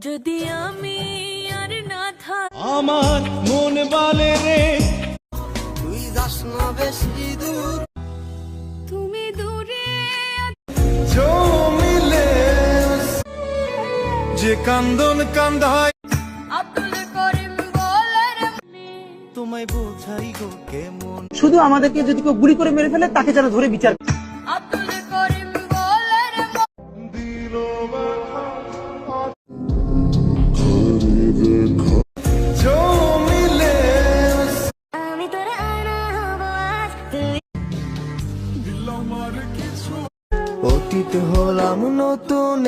যদি আমি আর না থাক, আমার মন বলে রে তুই যাস না বেশি দূর, তুমি দূরে জমিলে যে কান্দন কান্দায় আব্দুল করিম বলে রে তোমায় বোঝাই গো কেমন। শুধু আমাদেরকে যদি কেউ গুলি করে মেরে ফেলে তাকে যেন ধরে বিচার